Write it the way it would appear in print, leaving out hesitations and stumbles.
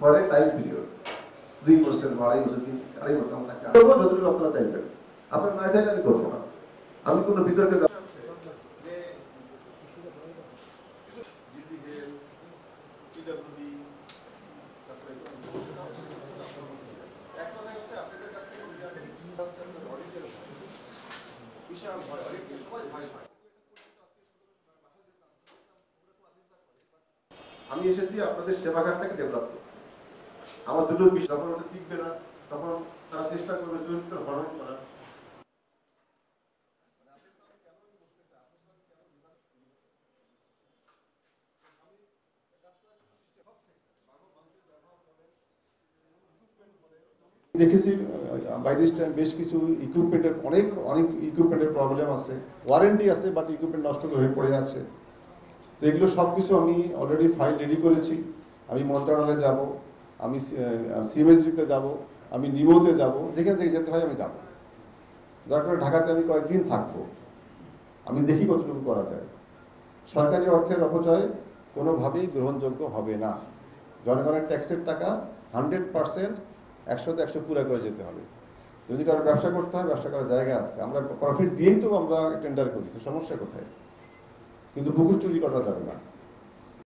পরে time period 2 বছর 2.5 বছর 3 বছর আমরা করবো যতটুকু আপনারা চাইবেন। আপনারা না চাইলে আমি করবো না। আমি কোনো বিতর্কে আমি এসেছি আপনাদের সেবা ঘাটটাকে ডেভেলপ করতে। আমার দুটো বিষয় যখন ওটা টিকবে না তখন তারা চেষ্টা করবে চরিত্র হরণ করা। দেখেছি বাই দিস টাইম বেশ কিছু ইকুইপমেন্টের অনেক ইকুইপমেন্টের প্রবলেম আছে, ওয়ারেন্টি আছে বাট ইকুইপমেন্ট নষ্ট হয়ে পড়ে আছে। তো এগুলো সব কিছু আমি অলরেডি ফাইল রেডি করেছি। আমি মন্ত্রণালয়ে যাব, আমি সিএমএসডিতে যাব, আমি নিমোতে যাব, যেখানে থেকে যেতে হয় আমি যাব। যার কারণে ঢাকাতে আমি কয়েকদিন থাকবো, আমি দেখি কতটুকু করা যায়। সরকারি অর্থের অপচয় কোনোভাবেই গ্রহণযোগ্য হবে না। জনগণের ট্যাক্সের টাকা 100% 100তে 100 পুরা করে যেতে হবে। যদি কারো ব্যবসা করতে হয়, ব্যবসা করার জায়গা আছে, আমরা প্রফিট দিয়েই তো আমরা টেন্ডার করি, তো সমস্যা কোথায়? কিন্তু পুকুর চুরি করা যাবে না।